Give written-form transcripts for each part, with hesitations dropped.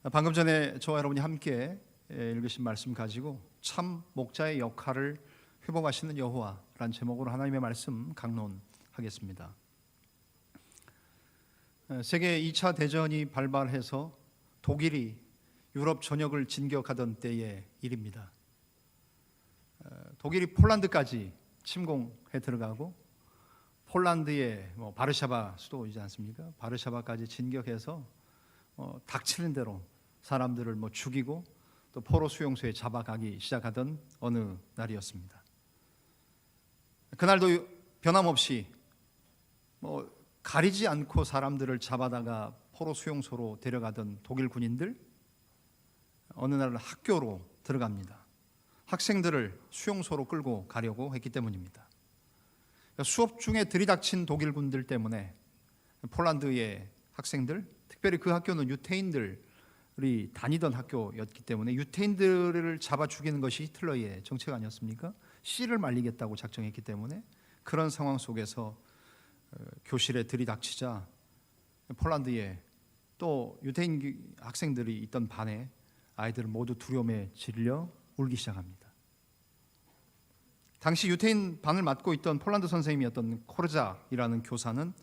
방금 전에 저와 여러분이 함께 읽으신 말씀 가지고 참 목자의 역할을 회복하시는 여호와라는 제목으로 하나님의 말씀 강론하겠습니다. 세계 2차 대전이 발발해서 독일이 유럽 전역을 진격하던 때의 일입니다. 독일이 폴란드까지 침공해 들어가고 폴란드의 바르샤바 수도이지 않습니까? 바르샤바까지 진격해서 닥치는 대로 사람들을 죽이고 또 포로 수용소에 잡아가기 시작하던 어느 날이었습니다. 그날도 변함없이 가리지 않고 사람들을 잡아다가 포로 수용소로 데려가던 독일 군인들, 어느 날 학교로 들어갑니다. 학생들을 수용소로 끌고 가려고 했기 때문입니다. 수업 중에 들이닥친 독일군들 때문에 폴란드의 학생들, 특별히 그 학교는 유태인들이 다니던 학교였기 때문에 유태인들을 잡아 죽이는 것이 히틀러의 정책 아니었습니까? 씨를 말리겠다고 작정했기 때문에 그런 상황 속에서 교실에 들이닥치자 폴란드에 또 유태인 학생들이 있던 반에 아이들은 모두 두려움에 질려 울기 시작합니다. 당시 유태인 반을 맡고 있던 폴란드 선생님이었던 코르작이라는 교사는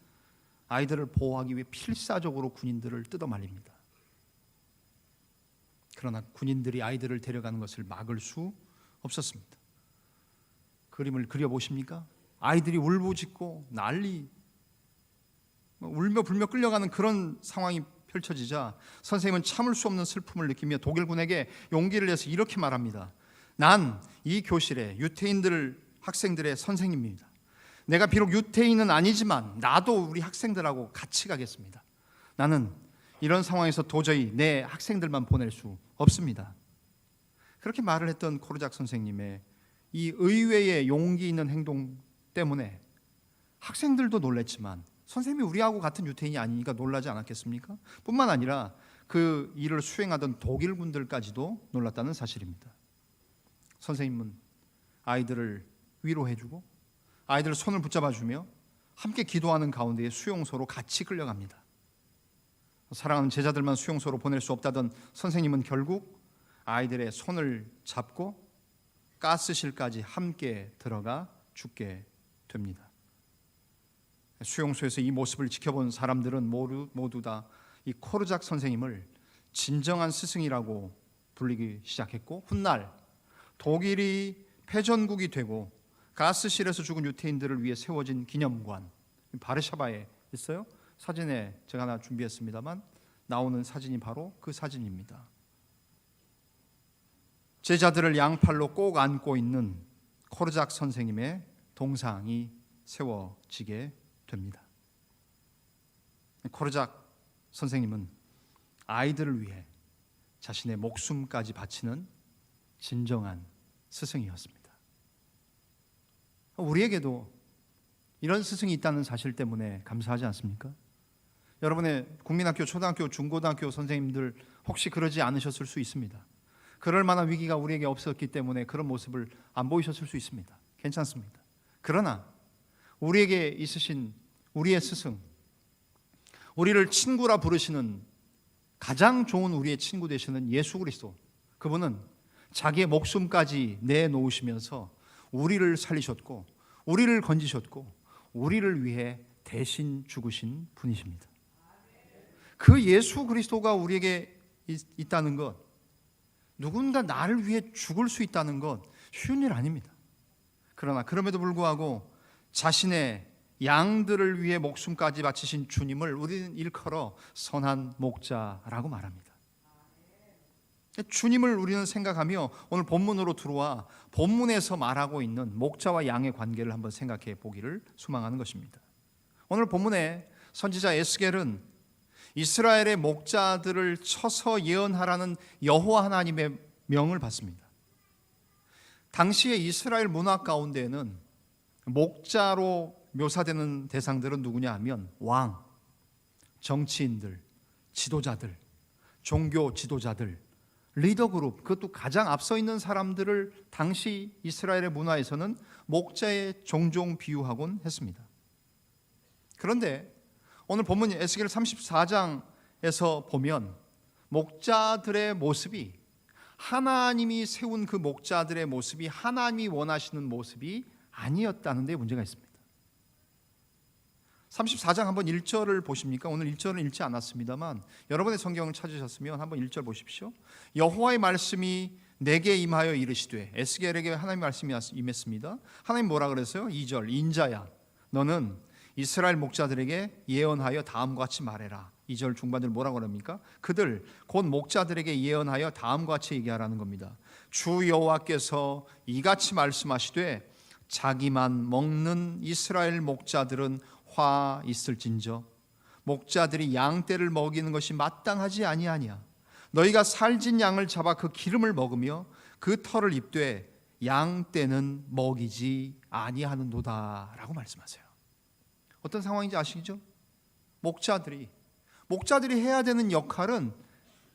아이들을 보호하기 위해 필사적으로 군인들을 뜯어 말립니다. 그러나 군인들이 아이들을 데려가는 것을 막을 수 없었습니다. 그림을 그려보십니까? 아이들이 울부짖고 난리, 울며 불며 끌려가는 그런 상황이 펼쳐지자 선생님은 참을 수 없는 슬픔을 느끼며 독일군에게 용기를 내서 이렇게 말합니다. 난 이 교실에 유태인들 학생들의 선생님입니다. 내가 비록 유태인은 아니지만 나도 우리 학생들하고 같이 가겠습니다. 나는 이런 상황에서 도저히 내 학생들만 보낼 수 없습니다. 그렇게 말을 했던 코르작 선생님의 이 의외의 용기 있는 행동 때문에 학생들도 놀랐지만 선생님이 우리하고 같은 유태인이 아니니까 놀라지 않았겠습니까? 뿐만 아니라 그 일을 수행하던 독일군들까지도 놀랐다는 사실입니다. 선생님은 아이들을 위로해주고 아이들 손을 붙잡아주며 함께 기도하는 가운데 수용소로 같이 끌려갑니다. 사랑하는 제자들만 수용소로 보낼 수 없다던 선생님은 결국 아이들의 손을 잡고 가스실까지 함께 들어가 죽게 됩니다. 수용소에서 이 모습을 지켜본 사람들은 모두 다 이 코르작 선생님을 진정한 스승이라고 불리기 시작했고, 훗날 독일이 패전국이 되고 가스실에서 죽은 유태인들을 위해 세워진 기념관, 바르샤바에 있어요. 사진에 제가 하나 준비했습니다만 나오는 사진이 바로 그 사진입니다. 제자들을 양팔로 꼭 안고 있는 코르작 선생님의 동상이 세워지게 됩니다. 코르작 선생님은 아이들을 위해 자신의 목숨까지 바치는 진정한 스승이었습니다. 우리에게도 이런 스승이 있다는 사실 때문에 감사하지 않습니까? 여러분의 국민학교, 초등학교, 중고등학교 선생님들 혹시 그러지 않으셨을 수 있습니다. 그럴 만한 위기가 우리에게 없었기 때문에 그런 모습을 안 보이셨을 수 있습니다. 괜찮습니다. 그러나 우리에게 있으신 우리의 스승, 우리를 친구라 부르시는 가장 좋은 우리의 친구 되시는 예수 그리스도, 그분은 자기의 목숨까지 내놓으시면서 우리를 살리셨고 우리를 건지셨고 우리를 위해 대신 죽으신 분이십니다. 그 예수 그리스도가 우리에게 있다는 것, 누군가 나를 위해 죽을 수 있다는 것 쉬운 일 아닙니다. 그러나 그럼에도 불구하고 자신의 양들을 위해 목숨까지 바치신 주님을 우리는 일컬어 선한 목자라고 말합니다. 주님을 우리는 생각하며 오늘 본문으로 들어와 본문에서 말하고 있는 목자와 양의 관계를 한번 생각해 보기를 소망하는 것입니다. 오늘 본문에 선지자 에스겔은 이스라엘의 목자들을 쳐서 예언하라는 여호와 하나님의 명을 받습니다. 당시의 이스라엘 문화 가운데에는 목자로 묘사되는 대상들은 누구냐 하면 왕, 정치인들, 지도자들, 종교 지도자들, 리더 그룹, 그것도 가장 앞서 있는 사람들을 당시 이스라엘의 문화에서는 목자에 종종 비유하곤 했습니다. 그런데 오늘 본문 에스겔 34장에서 보면 목자들의 모습이, 하나님이 세운 그 목자들의 모습이 하나님이 원하시는 모습이 아니었다는 데 문제가 있습니다. 34장 한번 1절을 보십니까? 오늘 1절은 읽지 않았습니다만 여러분의 성경을 찾으셨으면 한번 1절 보십시오. 여호와의 말씀이 내게 임하여 이르시되, 에스겔에게 하나님의 말씀이 임했습니다. 하나님 뭐라 그랬어요? 2절, 인자야 너는 이스라엘 목자들에게 예언하여 다음과 같이 말해라. 2절 중반들 뭐라고 합니까? 그들 곧 목자들에게 예언하여 다음과 같이 얘기하라는 겁니다. 주 여호와께서 이같이 말씀하시되, 자기만 먹는 이스라엘 목자들은 화 있을진저 목자들이 양떼를 먹이는 것이 마땅하지 아니하냐. 너희가 살진 양을 잡아 그 기름을 먹으며 그 털을 입되 양떼는 먹이지 아니하는도다 라고 말씀하세요. 어떤 상황인지 아시죠? 목자들이 해야 되는 역할은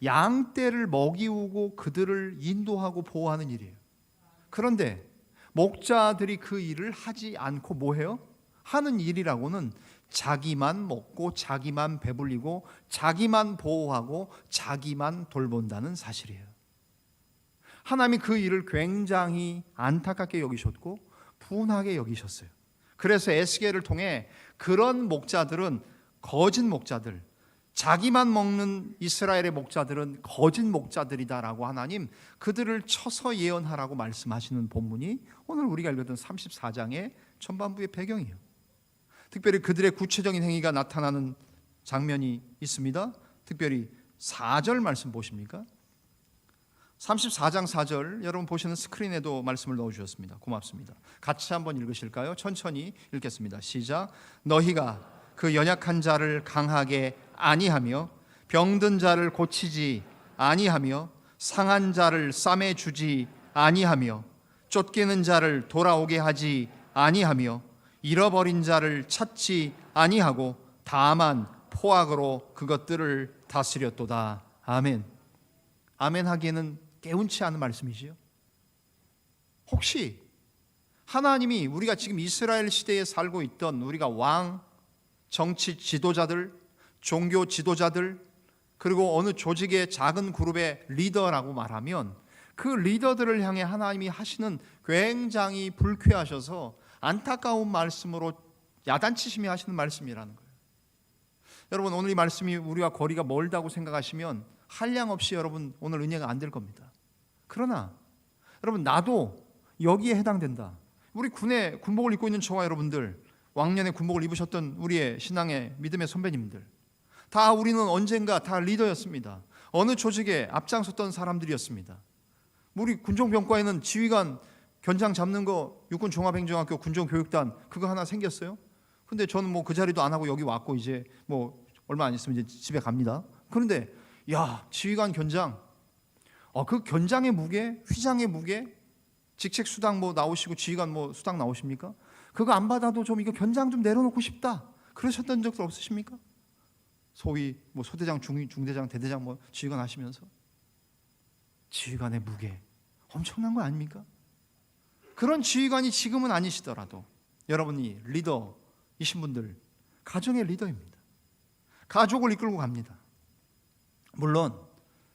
양떼를 먹이우고 그들을 인도하고 보호하는 일이에요. 그런데 목자들이 그 일을 하지 않고 뭐 해요? 하는 일이라고는 자기만 먹고 자기만 배불리고 자기만 보호하고 자기만 돌본다는 사실이에요. 하나님이 그 일을 굉장히 안타깝게 여기셨고 분하게 여기셨어요. 그래서 에스겔을 통해 그런 목자들은 거짓 목자들, 자기만 먹는 이스라엘의 목자들은 거짓 목자들이다라고 하나님 그들을 쳐서 예언하라고 말씀하시는 본문이 오늘 우리가 읽었던 34장의 전반부의 배경이에요. 특별히 그들의 구체적인 행위가 나타나는 장면이 있습니다. 특별히 4절 말씀 보십니까? 34장 4절 여러분 보시는 스크린에도 말씀을 넣어주셨습니다. 고맙습니다. 같이 한번 읽으실까요? 천천히 읽겠습니다. 시작. 너희가 그 연약한 자를 강하게 아니하며 병든 자를 고치지 아니하며 상한 자를 싸매 주지 아니하며 쫓기는 자를 돌아오게 하지 아니하며 잃어버린 자를 찾지 아니하고 다만 포악으로 그것들을 다스렸도다. 아멘. 아멘 하기에는 개운치 않은 말씀이지요. 혹시 하나님이 우리가 지금 이스라엘 시대에 살고 있던 우리가 왕, 정치 지도자들, 종교 지도자들, 그리고 어느 조직의 작은 그룹의 리더라고 말하면 그 리더들을 향해 하나님이 하시는 굉장히 불쾌하셔서 안타까운 말씀으로 야단치시며 하시는 말씀이라는 거예요. 여러분 오늘 이 말씀이 우리와 거리가 멀다고 생각하시면 한량없이 여러분 오늘 은혜가 안 될 겁니다. 그러나 여러분 나도 여기에 해당된다. 우리 군에 군복을 입고 있는 저와 여러분들, 왕년에 군복을 입으셨던 우리의 신앙의 믿음의 선배님들, 다 우리는 언젠가 다 리더였습니다. 어느 조직에 앞장섰던 사람들이었습니다. 우리 군종병과에는 지휘관 견장 잡는 거 육군 종합행정학교 군종교육단 그거 하나 생겼어요. 근데 저는 뭐 그 자리도 안 하고 여기 왔고 이제 뭐 얼마 안 있으면 이제 집에 갑니다. 그런데 야 지휘관 견장, 그 견장의 무게, 휘장의 무게, 직책 수당 뭐 나오시고 지휘관 뭐 수당 나오십니까? 그거 안 받아도 좀 이거 견장 좀 내려놓고 싶다. 그러셨던 적도 없으십니까? 소위 뭐 소대장, 중대장, 대대장 뭐 지휘관 하시면서 지휘관의 무게 엄청난 거 아닙니까? 그런 지휘관이 지금은 아니시더라도 여러분이 리더이신 분들 가정의 리더입니다. 가족을 이끌고 갑니다. 물론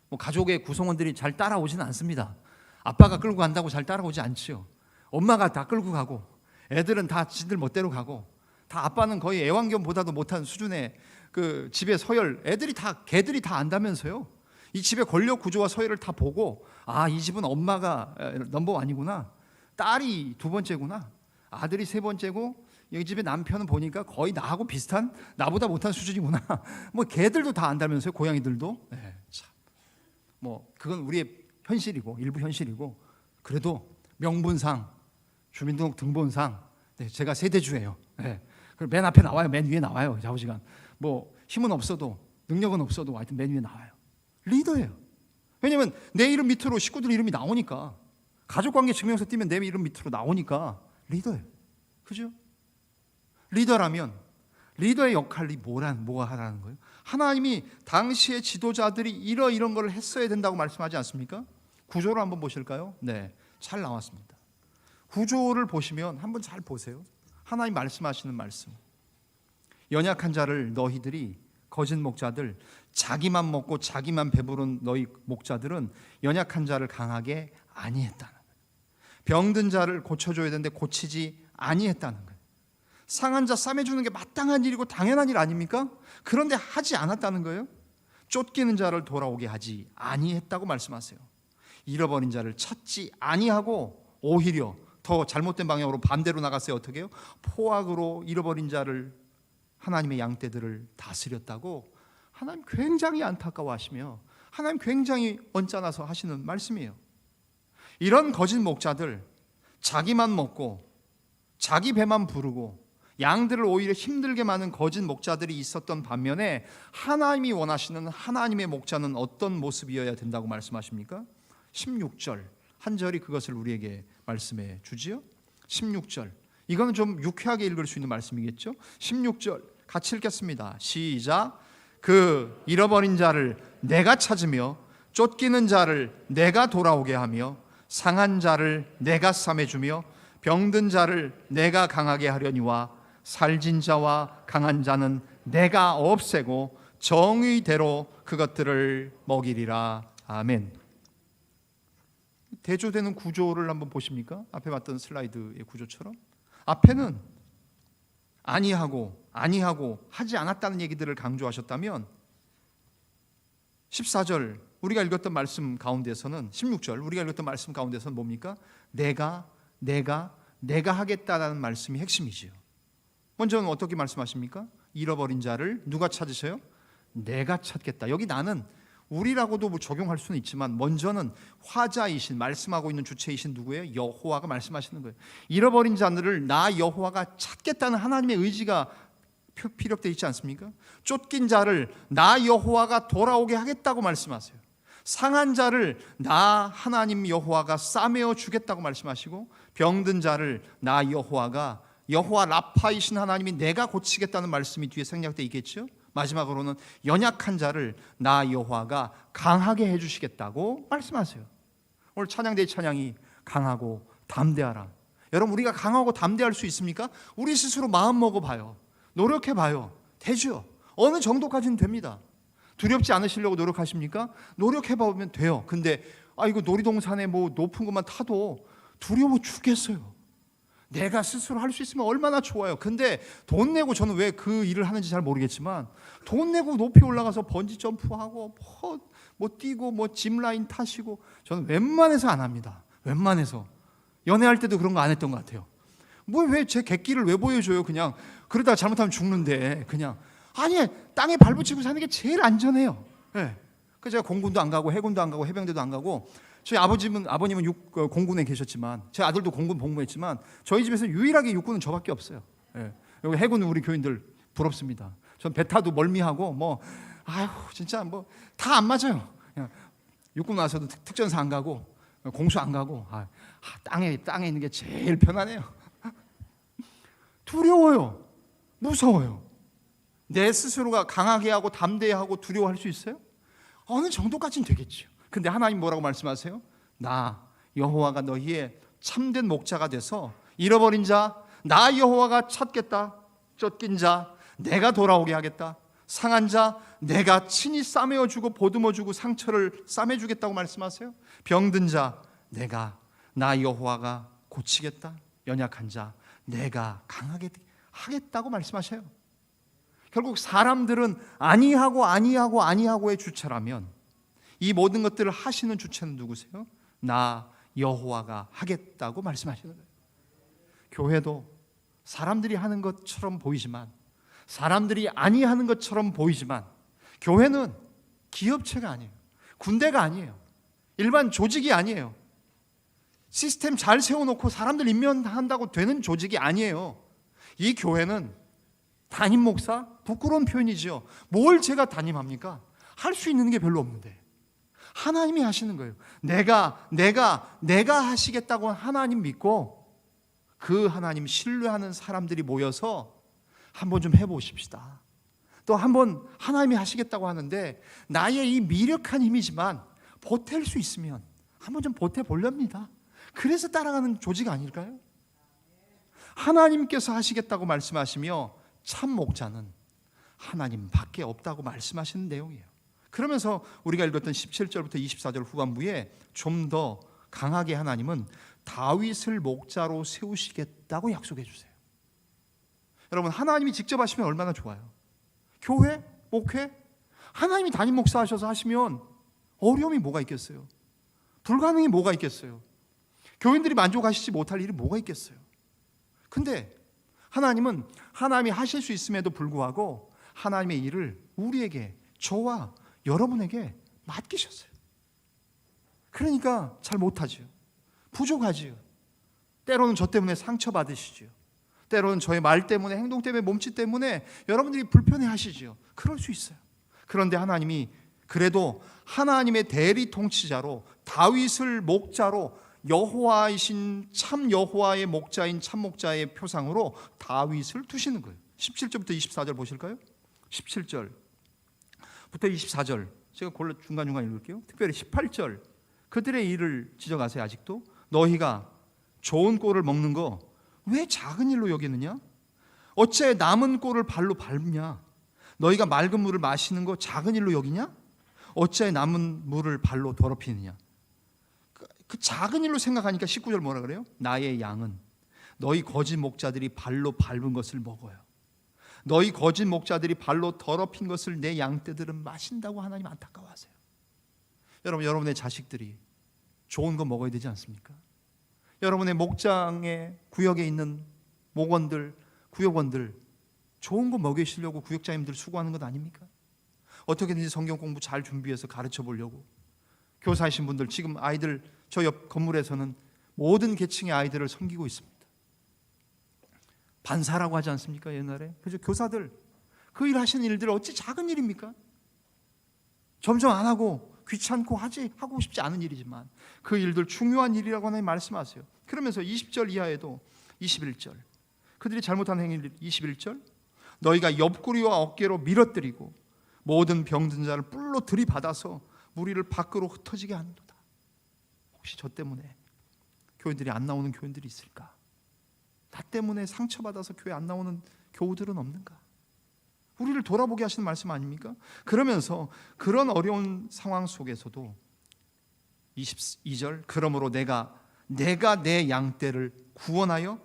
뭐 가족의 구성원들이 잘 따라오지는 않습니다. 아빠가 끌고 간다고 잘 따라오지 않지요. 엄마가 다 끌고 가고 애들은 다 지들 멋대로 가고 다 아빠는 거의 애완견보다도 못한 수준의 그 집의 서열 개들이 다 안다면서요. 이 집의 권력 구조와 서열을 다 보고 이 집은 엄마가 넘버원이구나, 딸이 두 번째구나, 아들이 세 번째고 여기 집의 남편은 보니까 거의 나하고 비슷한, 나보다 못한 수준이구나. 뭐 개들도 다 안다면서요. 고양이들도. 네, 참. 뭐 그건 우리의 현실이고 일부 현실이고, 그래도 명분상 주민등록 등본상 제가 세대주예요. 네. 맨 앞에 나와요. 맨 위에 나와요. 좌우지간. 뭐 힘은 없어도 능력은 없어도 하여튼 맨 위에 나와요. 리더예요. 왜냐면 내 이름 밑으로 식구들 이름이 나오니까, 가족관계 증명서 띄면 내 이름 밑으로 나오니까 리더예요. 그죠? 리더라면 리더의 역할이 뭐가 하라는 거예요? 하나님이 당시의 지도자들이 이런 걸 했어야 된다고 말씀하지 않습니까? 구조를 한번 보실까요? 네, 잘 나왔습니다. 구조를 보시면 한번 잘 보세요. 하나님 말씀하시는 말씀. 연약한 자를 너희들이 거짓 목자들, 자기만 먹고 자기만 배부른 너희 목자들은 연약한 자를 강하게 아니했다는 거예요. 병든 자를 고쳐줘야 되는데 고치지 아니했다는 거예요. 상한 자 싸매주는 게 마땅한 일이고 당연한 일 아닙니까? 그런데 하지 않았다는 거예요. 쫓기는 자를 돌아오게 하지 아니했다고 말씀하세요. 잃어버린 자를 찾지 아니하고 오히려 더 잘못된 방향으로 반대로 나갔어요. 어떻게 해요? 포악으로 잃어버린 자를, 하나님의 양떼들을 다스렸다고 하나님 굉장히 안타까워하시며 하나님 굉장히 언짢아서 하시는 말씀이에요. 이런 거짓 목자들, 자기만 먹고 자기 배만 부르고 양들을 오히려 힘들게 많은 거짓 목자들이 있었던 반면에 하나님이 원하시는 하나님의 목자는 어떤 모습이어야 된다고 말씀하십니까? 16절 한 절이 그것을 우리에게 말씀해 주지요. 16절, 이거는 좀 유쾌하게 읽을 수 있는 말씀이겠죠. 16절 같이 읽겠습니다. 시작. 그 잃어버린 자를 내가 찾으며 쫓기는 자를 내가 돌아오게 하며 상한 자를 내가 싸매주며 병든 자를 내가 강하게 하려니와 살진 자와 강한 자는 내가 없애고 정의대로 그것들을 먹이리라. 아멘. 대조되는 구조를 한번 보십니까? 앞에 봤던 슬라이드의 구조처럼 앞에는 아니하고 하지 않았다는 얘기들을 강조하셨다면 14절 우리가 읽었던 말씀 가운데서는 16절 우리가 읽었던 말씀 가운데서는 뭡니까? 내가 하겠다라는 말씀이 핵심이지요. 먼저는 어떻게 말씀하십니까? 잃어버린 자를 누가 찾으세요? 내가 찾겠다. 여기 나는 우리라고도 뭐 적용할 수는 있지만 먼저는 화자이신, 말씀하고 있는 주체이신 누구예요? 여호와가 말씀하시는 거예요. 잃어버린 자들을 나 여호와가 찾겠다는 하나님의 의지가 피력되어 있지 않습니까? 쫓긴 자를 나 여호와가 돌아오게 하겠다고 말씀하세요. 상한 자를 나 하나님 여호와가 싸매어 주겠다고 말씀하시고 병든 자를 나 여호와가, 여호와 라파이신 하나님이 내가 고치겠다는 말씀이 뒤에 생략되어 있겠죠. 마지막으로는 연약한 자를 나 여호와가 강하게 해주시겠다고 말씀하세요. 오늘 찬양대의 찬양이 강하고 담대하라. 여러분, 우리가 강하고 담대할 수 있습니까? 우리 스스로 마음 먹어봐요. 노력해봐요. 되죠. 어느 정도까지는 됩니다. 두렵지 않으시려고 노력하십니까? 노력해보면 돼요. 근데 이거 놀이동산에 뭐 높은 것만 타도 두려워 죽겠어요. 내가 스스로 할 수 있으면 얼마나 좋아요. 근데 돈 내고, 저는 왜 그 일을 하는지 잘 모르겠지만 돈 내고 높이 올라가서 번지 점프하고 뭐 뛰고 뭐 짚라인 타시고 저는 웬만해서 안 합니다. 웬만해서. 연애할 때도 그런 거 안 했던 것 같아요. 뭐 왜 제 객기를 왜 보여줘요? 그냥 그러다가 잘못하면 죽는데 그냥 아니 땅에 발붙이고 사는 게 제일 안전해요. 네. 그래서 제가 공군도 안 가고 해군도 안 가고 해병대도 안 가고, 저희 아버님은 공군에 계셨지만 제 아들도 공군 복무했지만 저희 집에서 유일하게 육군은 저밖에 없어요. 네. 여기 해군은 우리 교인들 부럽습니다. 전 배 타도 멀미하고 뭐 진짜 뭐 다 안 맞아요. 그냥 육군 와서도 특전사 안 가고 공수 안 가고 땅에 있는 게 제일 편하네요. 두려워요. 무서워요. 내 스스로가 강하게 하고 담대하고 두려워할 수 있어요? 어느 정도까지는 되겠죠. 근데 하나님 뭐라고 말씀하세요? 나 여호와가 너희의 참된 목자가 돼서 잃어버린 자 나 여호와가 찾겠다. 쫓긴 자 내가 돌아오게 하겠다. 상한 자 내가 친히 싸매어주고 보듬어주고 상처를 싸매주겠다고 말씀하세요. 병든 자 나 여호와가 고치겠다. 연약한 자 내가 강하게 하겠다고 말씀하셔요. 결국 사람들은 아니하고의 주체라면 이 모든 것들을 하시는 주체는 누구세요? 나 여호와가 하겠다고 말씀하시는 거예요. 교회도 사람들이 하는 것처럼 보이지만, 사람들이 아니하는 것처럼 보이지만, 교회는 기업체가 아니에요. 군대가 아니에요. 일반 조직이 아니에요. 시스템 잘 세워놓고 사람들 임명한다고 되는 조직이 아니에요. 이 교회는 담임 목사? 부끄러운 표현이죠. 뭘 제가 담임합니까? 할 수 있는 게 별로 없는데 하나님이 하시는 거예요. 내가 하시겠다고 하나님 믿고 그 하나님 신뢰하는 사람들이 모여서 한번 좀 해보십시다. 또 한번 하나님이 하시겠다고 하는데 나의 이 미력한 힘이지만 보탤 수 있으면 한번 좀 보태보렵니다. 그래서 따라가는 조직 아닐까요? 하나님께서 하시겠다고 말씀하시며 참 목자는 하나님밖에 없다고 말씀하시는 내용이에요. 그러면서 우리가 읽었던 17절부터 24절 후반부에 좀 더 강하게 하나님은 다윗을 목자로 세우시겠다고 약속해 주세요. 여러분, 하나님이 직접 하시면 얼마나 좋아요. 교회, 목회, 하나님이 담임 목사 하셔서 하시면 어려움이 뭐가 있겠어요? 불가능이 뭐가 있겠어요? 교인들이 만족하시지 못할 일이 뭐가 있겠어요? 근데 하나님은 하나님이 하실 수 있음에도 불구하고 하나님의 일을 우리에게, 저와 여러분에게 맡기셨어요. 그러니까 잘 못하죠. 부족하지요. 때로는 저 때문에 상처받으시죠. 때로는 저의 말 때문에, 행동 때문에, 몸짓 때문에 여러분들이 불편해하시죠. 그럴 수 있어요. 그런데 하나님이 그래도 하나님의 대리 통치자로, 다윗을 목자로, 여호와이신 참 여호와의 목자인 참 목자의 표상으로 다윗을 두시는 거예요. 17절부터 24절 보실까요? 17절부터 24절 제가 중간중간 읽을게요. 특별히 18절, 그들의 일을 지적하세요. 아직도 너희가 좋은 꼴을 먹는 거 왜 작은 일로 여기느냐? 어째 남은 꼴을 발로 밟냐? 너희가 맑은 물을 마시는 거 작은 일로 여기냐? 어째 남은 물을 발로 더럽히느냐? 그 작은 일로 생각하니까 19절 뭐라 그래요? 나의 양은 너희 거짓 목자들이 발로 밟은 것을 먹어요. 너희 거짓 목자들이 발로 더럽힌 것을 내 양떼들은 마신다고 하나님 안타까워하세요. 여러분, 여러분의 자식들이 좋은 거 먹어야 되지 않습니까? 여러분의 목장의 구역에 있는 목원들, 구역원들 좋은 거 먹이시려고 구역장님들 수고하는 것 아닙니까? 어떻게든지 성경 공부 잘 준비해서 가르쳐 보려고 교사이신 분들, 지금 아이들 저 옆 건물에서는 모든 계층의 아이들을 섬기고 있습니다. 반사라고 하지 않습니까? 옛날에. 그죠? 교사들 그 일 하시는 일들 어찌 작은 일입니까? 점점 안 하고 귀찮고 하고 싶지 않은 일이지만 그 일들 중요한 일이라고 하나님 말씀하세요. 그러면서 20절 이하에도 21절, 그들이 잘못한 행위를 21절, 너희가 옆구리와 어깨로 밀어뜨리고 모든 병든 자를 뿔로 들이받아서 무리를 밖으로 흩어지게 하는도다. 혹시 저 때문에 교인들이 안 나오는 교인들이 있을까? 나 때문에 상처받아서 교회 안 나오는 교우들은 없는가? 우리를 돌아보게 하시는 말씀 아닙니까? 그러면서 그런 어려운 상황 속에서도 22절, 그러므로 내가 내 양떼를 구원하여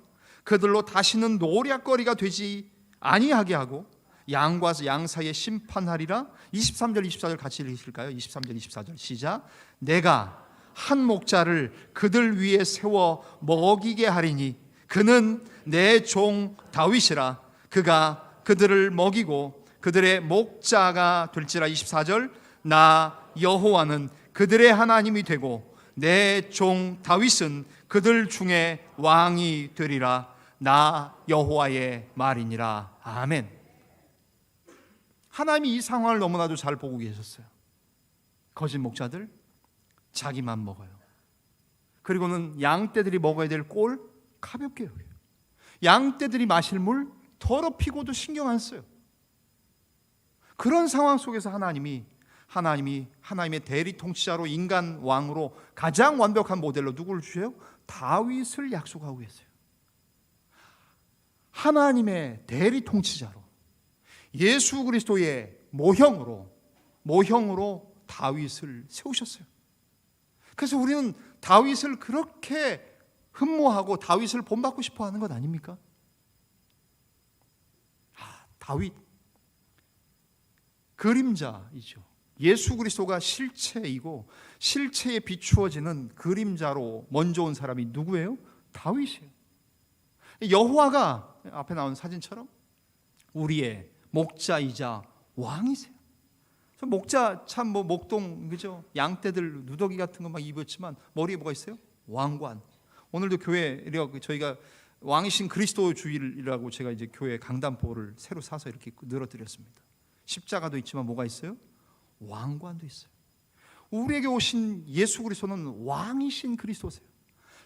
그들로 다시는 노략거리가 되지 아니하게 하고 양과 양 사이에 심판하리라. 23절 24절 같이 읽으실까요? 23절 24절 시작. 내가 한 목자를 그들 위에 세워 먹이게 하리니 그는 내 종 다윗이라. 그가 그들을 먹이고 그들의 목자가 될지라. 24절 나 여호와는 그들의 하나님이 되고 내 종 다윗은 그들 중에 왕이 되리라. 나 여호와의 말이니라. 아멘. 하나님이 이 상황을 너무나도 잘 보고 계셨어요. 거짓 목자들 자기만 먹어요. 그리고는 양떼들이 먹어야 될 꼴 가볍게 여겨요. 양떼들이 마실 물 더럽히고도 신경 안 써요. 그런 상황 속에서 하나님이 하나님의 대리 통치자로, 인간 왕으로 가장 완벽한 모델로 누구를 주세요? 다윗을 약속하고 계세요. 하나님의 대리 통치자로, 예수 그리스도의 모형으로 다윗을 세우셨어요. 그래서 우리는 다윗을 그렇게 흠모하고 다윗을 본받고 싶어 하는 것 아닙니까? 다윗 그림자이죠. 예수 그리스도가 실체이고 실체에 비추어지는 그림자로 먼저 온 사람이 누구예요? 다윗이에요. 여호와가 앞에 나온 사진처럼 우리의 목자이자 왕이세요. 목자 참 목동 그죠? 양떼들 누더기 같은 거 막 입었지만 머리에 뭐가 있어요? 왕관. 오늘도 교회 저희가 왕이신 그리스도주의라고 제가 이제 교회 강단포를 새로 사서 이렇게 늘어뜨렸습니다. 십자가도 있지만 뭐가 있어요? 왕관도 있어요. 우리에게 오신 예수 그리스도는 왕이신 그리스도세요.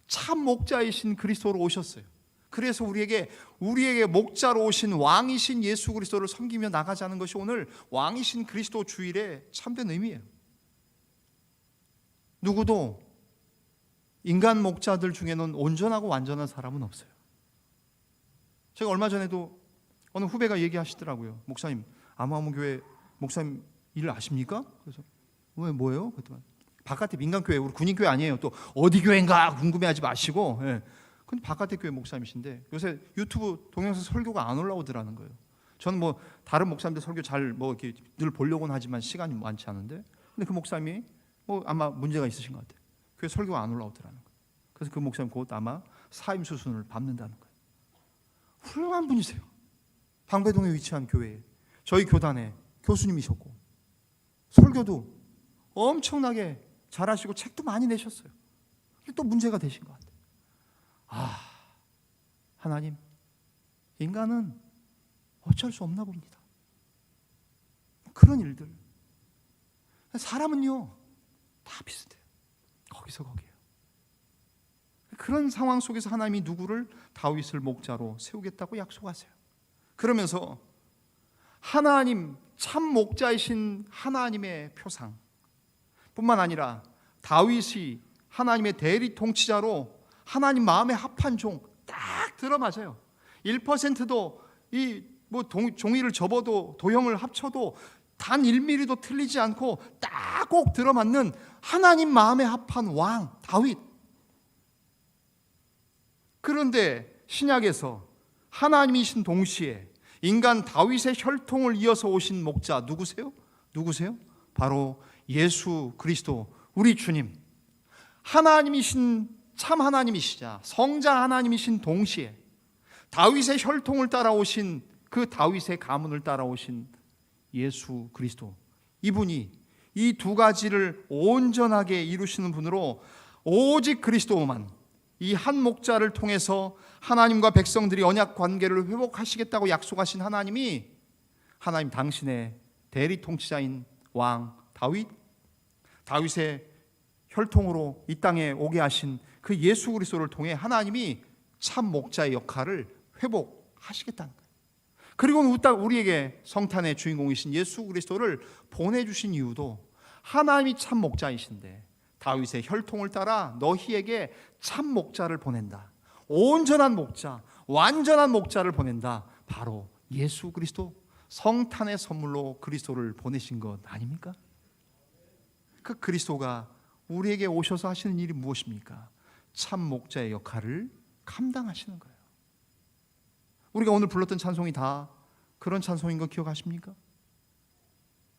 참 목자이신 그리스도로 오셨어요. 그래서 우리에게 목자로 오신 왕이신 예수 그리스도를 섬기며 나가자는 것이 오늘 왕이신 그리스도 주일의 참된 의미예요. 누구도 인간 목자들 중에는 온전하고 완전한 사람은 없어요. 제가 얼마 전에도 어느 후배가 얘기하시더라고요. 목사님, 아무아무 교회 목사님 일 아십니까? 그래서 왜 뭐예요? 그랬더니 바깥에 민간교회, 우리 군인교회 아니에요. 또 어디 교회인가 궁금해하지 마시고. 예. 근데 바깥에 교회 목사님이신데 요새 유튜브 동영상 설교가 안 올라오더라는 거예요. 저는 뭐 다른 목사님들 설교 잘 뭐 이렇게 늘 보려고는 하지만 시간이 많지 않은데, 근데 그 목사님이 뭐 아마 문제가 있으신 것 같아요. 교회 설교가 안 올라오더라는 거예요. 그래서 그 목사님 곧 아마 사임 수순을 밟는다는 거예요. 훌륭한 분이세요. 방배동에 위치한 교회에 저희 교단에 교수님이셨고 설교도 엄청나게 잘하시고 책도 많이 내셨어요. 근데 또 문제가 되신 것 같아요. 아, 하나님, 인간은 어쩔 수 없나 봅니다. 그런 일들. 사람은요 다 비슷해요. 거기서 거기에요. 그런 상황 속에서 하나님이 누구를? 다윗을 목자로 세우겠다고 약속하세요. 그러면서 하나님, 참 목자이신 하나님의 표상 뿐만 아니라 다윗이 하나님의 대리 통치자로 하나님 마음에 합한 종 딱 들어맞아요. 1%도 이 뭐 종이를 접어도 도형을 합쳐도 단 1mm도 틀리지 않고 딱 꼭 들어맞는 하나님 마음에 합한 왕 다윗. 그런데 신약에서 하나님이신 동시에 인간 다윗의 혈통을 이어서 오신 목자 누구세요? 누구세요? 바로 예수 그리스도, 우리 주님. 하나님이신, 참 하나님이시자 성자 하나님이신 동시에 다윗의 혈통을 따라오신, 그 다윗의 가문을 따라오신 예수 그리스도, 이분이 이 두 가지를 온전하게 이루시는 분으로 오직 그리스도만, 이 한 목자를 통해서 하나님과 백성들이 언약 관계를 회복하시겠다고 약속하신 하나님이, 하나님 당신의 대리 통치자인 왕 다윗, 다윗의 혈통으로 이 땅에 오게 하신 그 예수 그리스도를 통해 하나님이 참 목자의 역할을 회복하시겠다는 거예요. 그리고 우리에게 성탄의 주인공이신 예수 그리스도를 보내주신 이유도 하나님이 참 목자이신데 다윗의 혈통을 따라 너희에게 참 목자를 보낸다, 온전한 목자, 완전한 목자를 보낸다, 바로 예수 그리스도, 성탄의 선물로 그리스도를 보내신 것 아닙니까? 그 그리스도가 우리에게 오셔서 하시는 일이 무엇입니까? 참 목자의 역할을 감당하시는 거예요. 우리가 오늘 불렀던 찬송이 다 그런 찬송인 거 기억하십니까?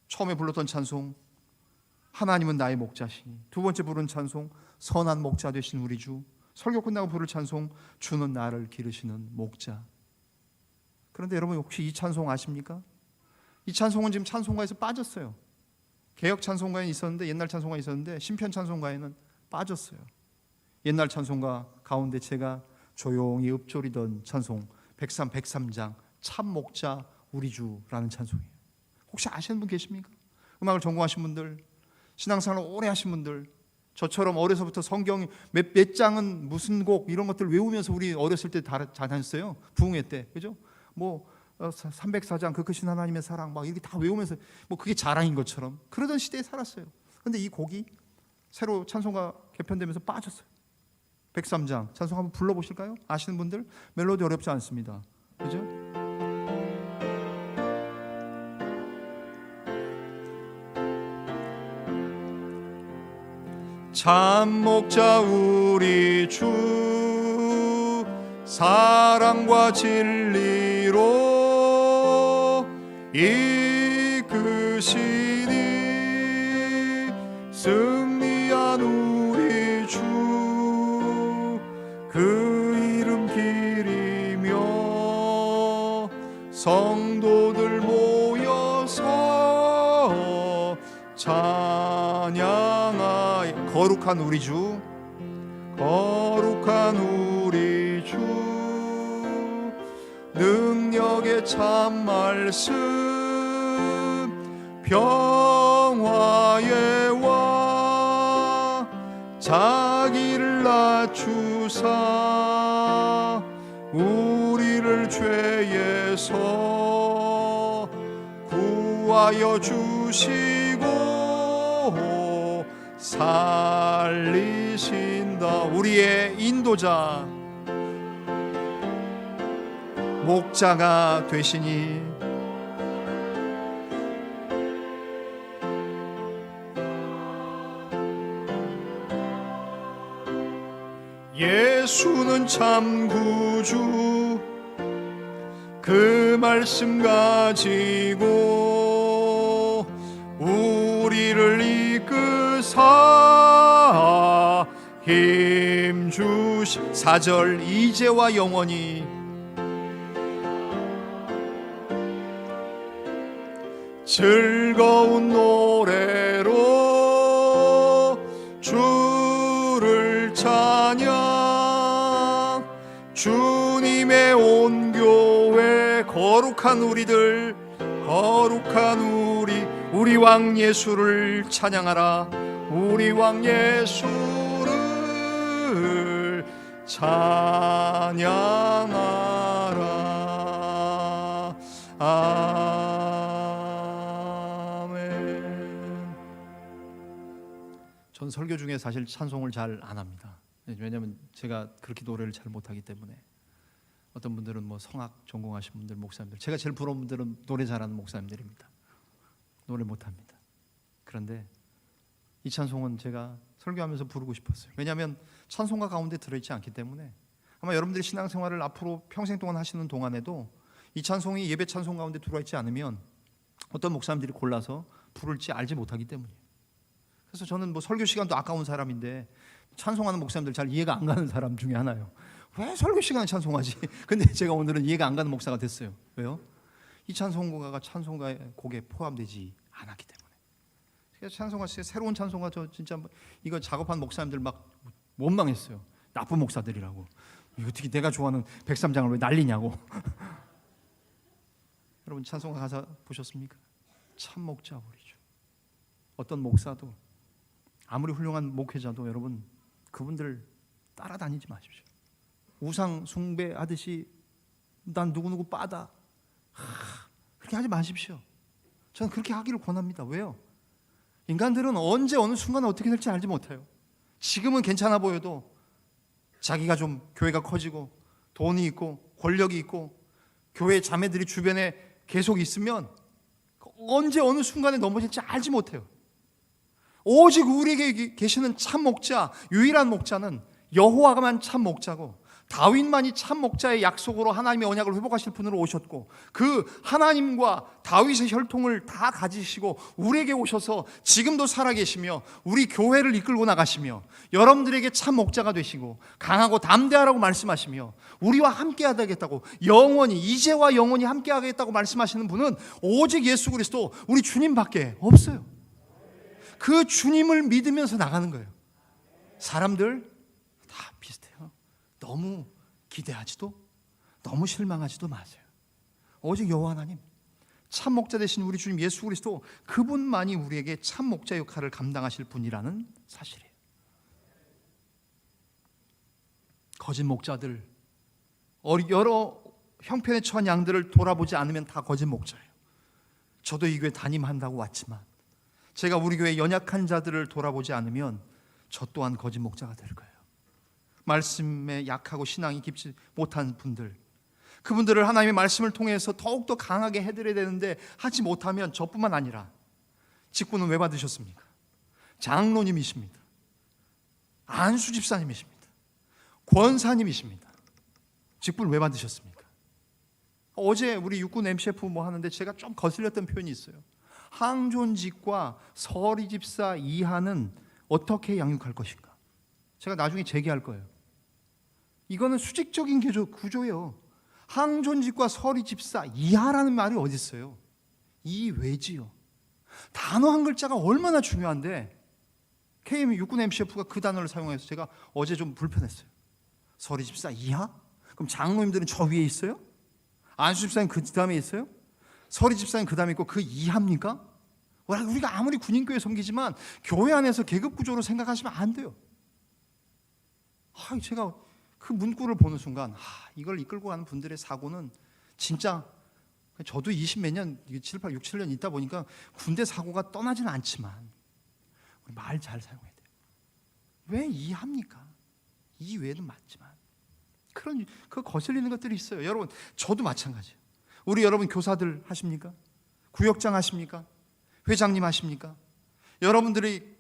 처음에 불렀던 찬송 하나님은 나의 목자시니, 두 번째 부른 찬송 선한 목자 되신 우리 주, 설교 끝나고 부를 찬송 주는 나를 기르시는 목자. 그런데 여러분 혹시 이 찬송 아십니까? 이 찬송은 지금 찬송가에서 빠졌어요. 개혁 찬송가에는 있었는데, 옛날 찬송가에 있었는데 신편 찬송가에는 빠졌어요. 옛날 찬송가 가운데 제가 조용히 읊조리던 찬송 103장 참 목자 우리 주라는 찬송이에요. 혹시 아시는 분 계십니까? 음악을 전공하신 분들, 신앙생활을 오래 하신 분들, 저처럼 어려서부터 성경 몇 장은 무슨 곡 이런 것들 외우면서 우리 어렸을 때 다 다녔어요. 부흥회 때, 그죠? 뭐 304장 그 크신 하나님의 사랑 막 이렇게 다 외우면서 뭐 그게 자랑인 것처럼 그러던 시대에 살았어요. 그런데 이 곡이 새로 찬송가 개편되면서 빠졌어요. 103장 찬송 한번 불러보실까요? 아시는 분들? 멜로디 어렵지 않습니다. 그죠? 참 목자 우리 주 사랑과 진리로 이끄시니 승리한 우리 주 그 이름 기리며 성도들 모여서 찬양하여 거룩한 우리 주, 거룩한 우리 주 능력의 참 말씀 평화의 왕 자기를 낮추사 우리를 죄에서 구하여 주시고 살리신다. 우리의 인도자 목자가 되시니 예수는 참 구주, 그 말씀 가지고 우리를 이끄사 힘 주시. 4절 이제와 영원히 즐거운 노래로 주를 찬양. 주님의 온 교회 거룩한 우리들, 거룩한 우리 왕 예수를 찬양하라. 우리 왕 예수를 찬양하라. 아멘. 전 설교 중에 사실 찬송을 잘 안 합니다. 왜냐하면 제가 그렇게 노래를 잘 못하기 때문에. 어떤 분들은 뭐 성악 전공하신 분들, 목사님들, 제가 제일 부러운 분들은 노래 잘하는 목사님들입니다. 노래 못합니다. 그런데 이 찬송은 제가 설교하면서 부르고 싶었어요. 왜냐하면 찬송가 가운데 들어있지 않기 때문에 아마 여러분들이 신앙생활을 앞으로 평생 동안 하시는 동안에도 이 찬송이 예배 찬송 가운데 들어있지 않으면 어떤 목사님들이 골라서 부를지 알지 못하기 때문이에요. 그래서 저는 뭐 설교 시간도 아까운 사람인데 찬송하는 목사님들 잘 이해가 안 가는 사람 중에 하나예요. 왜 설교 시간에 찬송하지? 근데 제가 오늘은 이해가 안 가는 목사가 됐어요. 왜요? 이 찬송가가 찬송가의 곡에 포함되지 않았기 때문에. 그래서 찬송가 새로운 찬송가 저 진짜 이거 작업한 목사님들 막 원망했어요. 나쁜 목사들이라고. 이거 어떻게 내가 좋아하는 백삼장을 왜 날리냐고. 여러분 찬송가 가사 보셨습니까? 참 목자 우리죠. 어떤 목사도 아무리 훌륭한 목회자도 여러분 그분들 따라다니지 마십시오. 우상 숭배하듯이 난 누구누구 빠다 그렇게 하지 마십시오. 저는 그렇게 하기를 권합니다. 왜요? 인간들은 언제 어느 순간에 어떻게 될지 알지 못해요. 지금은 괜찮아 보여도 자기가 좀 교회가 커지고 돈이 있고 권력이 있고 교회 자매들이 주변에 계속 있으면 언제 어느 순간에 넘어질지 알지 못해요. 오직 우리에게 계시는 참 목자, 유일한 목자는 여호와가만 참 목자고 다윗만이 참 목자의 약속으로 하나님의 언약을 회복하실 분으로 오셨고 그 하나님과 다윗의 혈통을 다 가지시고 우리에게 오셔서 지금도 살아계시며 우리 교회를 이끌고 나가시며 여러분들에게 참 목자가 되시고 강하고 담대하라고 말씀하시며 우리와 함께하겠다고 영원히 이제와 영원히 함께하겠다고 말씀하시는 분은 오직 예수 그리스도 우리 주님밖에 없어요. 그 주님을 믿으면서 나가는 거예요. 사람들 다 비슷해요. 너무 기대하지도 너무 실망하지도 마세요. 오직 여호와 하나님 참 목자 되신 우리 주님 예수 그리스도 그분만이 우리에게 참 목자 역할을 감당하실 분이라는 사실이에요. 거짓 목자들 여러 형편에 처한 양들을 돌아보지 않으면 다 거짓 목자예요. 저도 이 교회 담임한다고 왔지만 제가 우리 교회 연약한 자들을 돌아보지 않으면 저 또한 거짓 목자가 될 거예요. 말씀에 약하고 신앙이 깊지 못한 분들, 그분들을 하나님의 말씀을 통해서 더욱더 강하게 해드려야 되는데 하지 못하면 저뿐만 아니라 직분은 왜 받으셨습니까? 장로님이십니다. 안수 집사님이십니다. 권사님이십니다. 직분을 왜 받으셨습니까? 어제 우리 육군 MCF 뭐 하는데 제가 좀 거슬렸던 표현이 있어요. 항존직과 서리 집사 이하는 어떻게 양육할 것인가? 제가 나중에 제기할 거예요. 이거는 수직적인 구조예요. 항존직과 서리 집사 이하라는 말이 어디 있어요? 이외지요. 단어 한 글자가 얼마나 중요한데 KM 육군 MCF가 그 단어를 사용해서 제가 어제 좀 불편했어요. 서리 집사 이하? 그럼 장로님들은 저 위에 있어요? 안수 집사님 그 다음에 있어요? 서리 집사님 그 다음에 있고 그 이하입니까? 우리가 아무리 군인교회 섬기지만 교회 안에서 계급 구조로 생각하시면 안 돼요. 제가 그 문구를 보는 순간 이걸 이끌고 가는 분들의 사고는 진짜 저도 20몇 년, 7, 8, 6, 7년 있다 보니까 군대 사고가 떠나지는 않지만 우리 말 잘 사용해야 돼요. 왜 이해합니까? 이 외에는 맞지만 그 거슬리는 것들이 있어요. 여러분 저도 마찬가지예요. 우리 여러분 교사들 하십니까? 구역장 하십니까? 회장님 하십니까? 여러분들이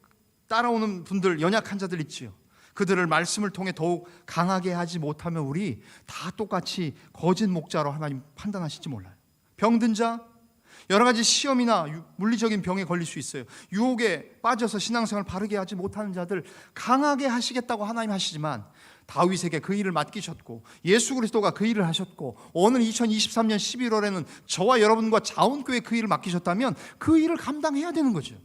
따라오는 분들 연약한 자들 있지요. 그들을 말씀을 통해 더욱 강하게 하지 못하면 우리 다 똑같이 거짓 목자로 하나님 판단하실지 몰라요. 병든 자, 여러 가지 시험이나 물리적인 병에 걸릴 수 있어요. 유혹에 빠져서 신앙생활 바르게 하지 못하는 자들 강하게 하시겠다고 하나님 하시지만 다윗에게 그 일을 맡기셨고 예수 그리스도가 그 일을 하셨고 오늘 2023년 11월에는 저와 여러분과 자원교회 그 일을 맡기셨다면 그 일을 감당해야 되는 거죠.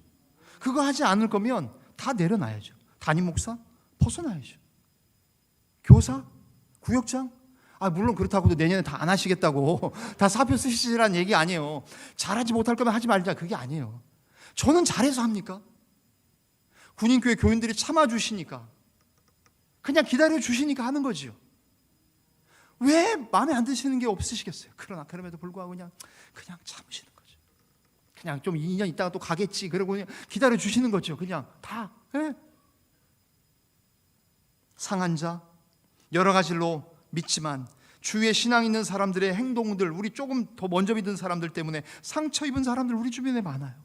그거 하지 않을 거면 다 내려놔야죠. 담임 목사 벗어나야죠. 교사, 구역장, 물론 그렇다고도 내년에 다 안 하시겠다고 다 사표 쓰시라는 얘기 아니에요. 잘하지 못할 거면 하지 말자, 그게 아니에요. 저는 잘해서 합니까? 군인교회 교인들이 참아주시니까, 그냥 기다려주시니까 하는 거지요. 왜 마음에 안 드시는 게 없으시겠어요? 그러나 그럼에도 불구하고 그냥 참으시는 거죠. 그냥 좀 2년 있다가 또 가겠지, 그러고 그냥 기다려주시는 거죠. 그냥 다. 네? 상한 자, 여러 가지로 믿지만 주위에 신앙 있는 사람들의 행동들, 우리 조금 더 먼저 믿은 사람들 때문에 상처 입은 사람들 우리 주변에 많아요.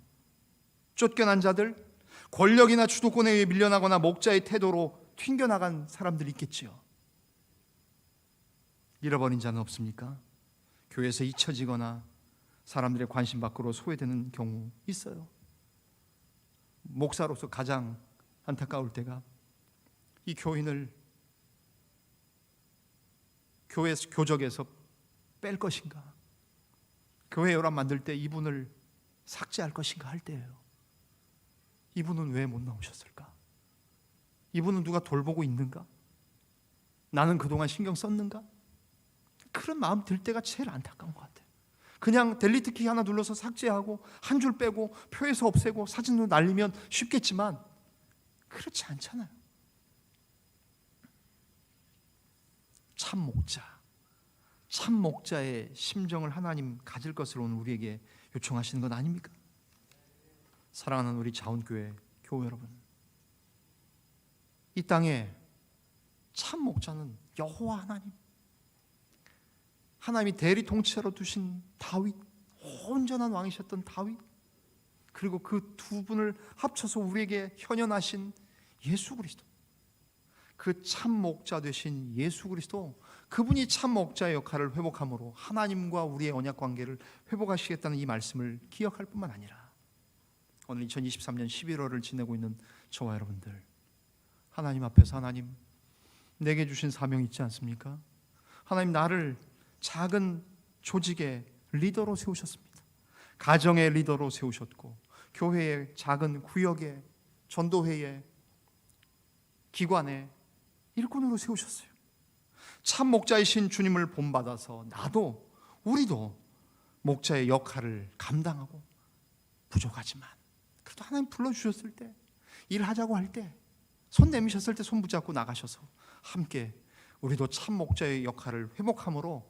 쫓겨난 자들, 권력이나 주도권에 의해 밀려나거나 목자의 태도로 튕겨나간 사람들이 있겠지요. 잃어버린 자는 없습니까? 교회에서 잊혀지거나 사람들의 관심 밖으로 소외되는 경우 있어요. 목사로서 가장 안타까울 때가 이 교인을 교회 교적에서 뺄 것인가, 교회 열람 만들 때 이분을 삭제할 것인가 할 때예요. 이분은 왜 못 나오셨을까? 이분은 누가 돌보고 있는가? 나는 그동안 신경 썼는가? 그런 마음 들 때가 제일 안타까운 것 같아요. 그냥 델리트 키 하나 눌러서 삭제하고 한 줄 빼고 표에서 없애고 사진으로 날리면 쉽겠지만 그렇지 않잖아요. 참 목자, 참 목자의 심정을 하나님 가질 것을 오늘 우리에게 요청하시는 건 아닙니까? 사랑하는 우리 자원교회 교회 여러분, 이 땅에 참 목자는 여호와 하나님, 하나님이 대리 통치자로 두신 다윗, 온전한 왕이셨던 다윗, 그리고 그 두 분을 합쳐서 우리에게 현현하신 예수 그리스도, 그 참 목자 되신 예수 그리스도, 그분이 참 목자의 역할을 회복함으로 하나님과 우리의 언약 관계를 회복하시겠다는 이 말씀을 기억할 뿐만 아니라 오늘 2023년 11월을 지내고 있는 저와 여러분들, 하나님 앞에서 하나님 내게 주신 사명이 있지 않습니까? 하나님 나를 작은 조직의 리더로 세우셨습니다. 가정의 리더로 세우셨고 교회의 작은 구역의 전도회의 기관의 일꾼으로 세우셨어요. 참 목자이신 주님을 본받아서 나도 우리도 목자의 역할을 감당하고 부족하지만 그래도 하나님 불러주셨을 때, 일하자고 할 때, 손 내미셨을 때 손 붙잡고 나가셔서 함께 우리도 참 목자의 역할을 회복함으로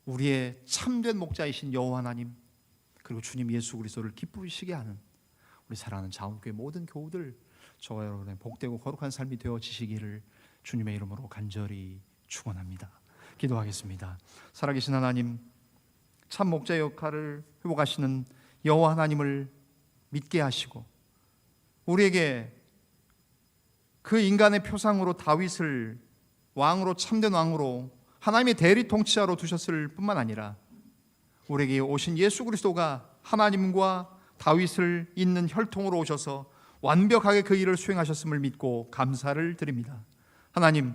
우리의 참된 목자이신 여호와 하나님 그리고 주님 예수 그리스도를 기쁘시게 하는 우리 사랑하는 자원교회 모든 교우들, 저와 여러분의 복되고 거룩한 삶이 되어지시기를 주님의 이름으로 간절히 축원합니다. 기도하겠습니다. 살아계신 하나님, 참 목자의 역할을 회복하시는 여호와 하나님을 믿게 하시고 우리에게 그 인간의 표상으로 다윗을 왕으로, 참된 왕으로 하나님의 대리 통치자로 두셨을 뿐만 아니라 우리에게 오신 예수 그리스도가 하나님과 다윗을 잇는 혈통으로 오셔서 완벽하게 그 일을 수행하셨음을 믿고 감사를 드립니다. 하나님,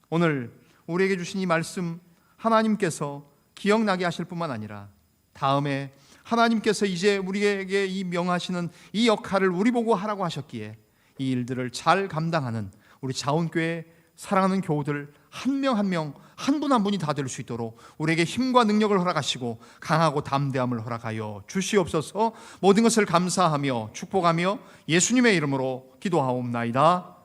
오늘 우리에게 주신 이 말씀 하나님께서 기억나게 하실 뿐만 아니라 다음에 하나님께서 이제 우리에게 이 명하시는 이 역할을 우리 보고 하라고 하셨기에 이 일들을 잘 감당하는 우리 자원교회 사랑하는 교우들 한 명 한 명, 한 분 한 분이 다 될 수 있도록 우리에게 힘과 능력을 허락하시고 강하고 담대함을 허락하여 주시옵소서. 모든 것을 감사하며 축복하며 예수님의 이름으로 기도하옵나이다.